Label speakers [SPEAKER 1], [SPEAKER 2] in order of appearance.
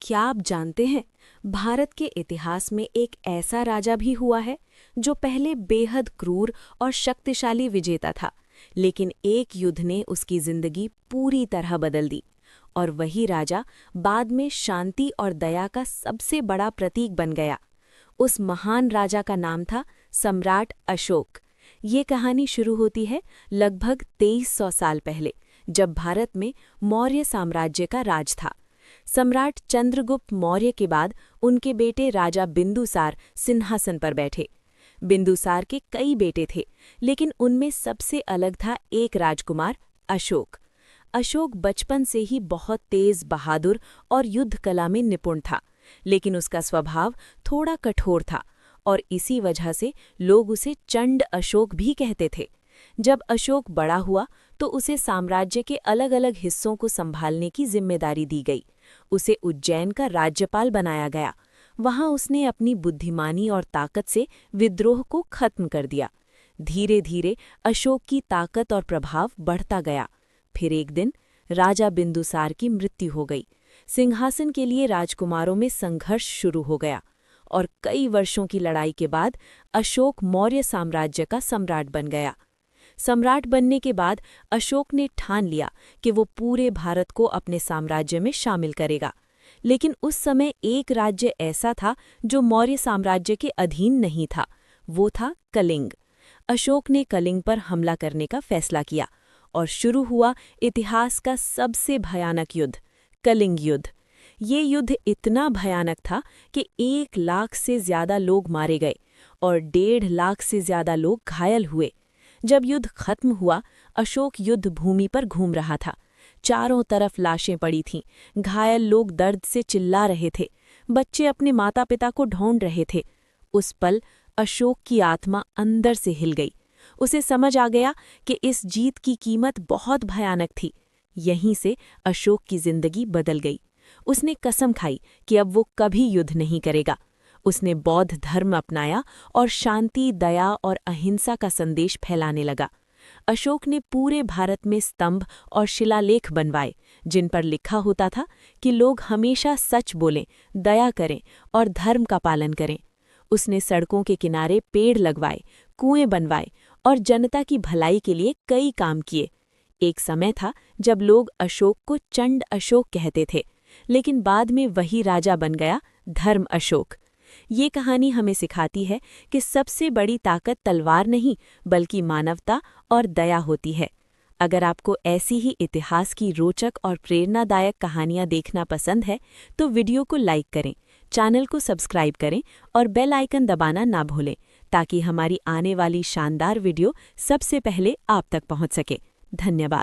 [SPEAKER 1] क्या आप जानते हैं, भारत के इतिहास में एक ऐसा राजा भी हुआ है जो पहले बेहद क्रूर और शक्तिशाली विजेता था, लेकिन एक युद्ध ने उसकी जिंदगी पूरी तरह बदल दी। और वही राजा बाद में शांति और दया का सबसे बड़ा प्रतीक बन गया। उस महान राजा का नाम था सम्राट अशोक। ये कहानी शुरू होती है लगभग 2300 साल पहले, जब भारत में मौर्य साम्राज्य का राज था। सम्राट चंद्रगुप्त मौर्य के बाद उनके बेटे राजा बिंदुसार सिंहासन पर बैठे। बिंदुसार के कई बेटे थे, लेकिन उनमें सबसे अलग था एक राजकुमार अशोक। अशोक बचपन से ही बहुत तेज, बहादुर और युद्ध कला में निपुण था, लेकिन उसका स्वभाव थोड़ा कठोर था और इसी वजह से लोग उसे चंड अशोक भी कहते थे। जब अशोक बड़ा हुआ तो उसे साम्राज्य के अलग अलग हिस्सों को संभालने की जिम्मेदारी दी गई। उसे उज्जैन का राज्यपाल बनाया गया। वहां उसने अपनी बुद्धिमानी और ताकत से विद्रोह को खत्म कर दिया। धीरे धीरे अशोक की ताकत और प्रभाव बढ़ता गया। फिर एक दिन राजा बिंदुसार की मृत्यु हो गई। सिंहासन के लिए राजकुमारों में संघर्ष शुरू हो गया और कई वर्षों की लड़ाई के बाद अशोक मौर्य साम्राज्य का सम्राट बन गया। सम्राट बनने के बाद अशोक ने ठान लिया कि वो पूरे भारत को अपने साम्राज्य में शामिल करेगा। लेकिन उस समय एक राज्य ऐसा था जो मौर्य साम्राज्य के अधीन नहीं था। वो था कलिंग। अशोक ने कलिंग पर हमला करने का फैसला किया और शुरू हुआ इतिहास का सबसे भयानक युद्ध, कलिंग युद्ध। ये युद्ध इतना भयानक था कि 1 लाख से ज्यादा लोग मारे गए और 1.5 लाख से ज्यादा लोग घायल हुए। जब युद्ध खत्म हुआ, अशोक युद्ध भूमि पर घूम रहा था। चारों तरफ लाशें पड़ी थीं, घायल लोग दर्द से चिल्ला रहे थे, बच्चे अपने माता पिता को ढूंढ रहे थे। उस पल अशोक की आत्मा अंदर से हिल गई। उसे समझ आ गया कि इस जीत की कीमत बहुत भयानक थी। यहीं से अशोक की जिंदगी बदल गई। उसने कसम खाई कि अब वो कभी युद्ध नहीं करेगा। उसने बौद्ध धर्म अपनाया और शांति, दया और अहिंसा का संदेश फैलाने लगा। अशोक ने पूरे भारत में स्तंभ और शिलालेख बनवाए, जिन पर लिखा होता था कि लोग हमेशा सच बोलें, दया करें और धर्म का पालन करें। उसने सड़कों के किनारे पेड़ लगवाए, कुएं बनवाए और जनता की भलाई के लिए कई काम किए। एक समय था जब लोग अशोक को चंड अशोक कहते थे, लेकिन बाद में वही राजा बन गया धर्म अशोक। ये कहानी हमें सिखाती है कि सबसे बड़ी ताकत तलवार नहीं, बल्कि मानवता और दया होती है। अगर आपको ऐसी ही इतिहास की रोचक और प्रेरणादायक कहानियाँ देखना पसंद है, तो वीडियो को लाइक करें, चैनल को सब्सक्राइब करें और बेल आइकन दबाना ना भूलें, ताकि हमारी आने वाली शानदार वीडियो सबसे पहले आप तक पहुँच सके। धन्यवाद।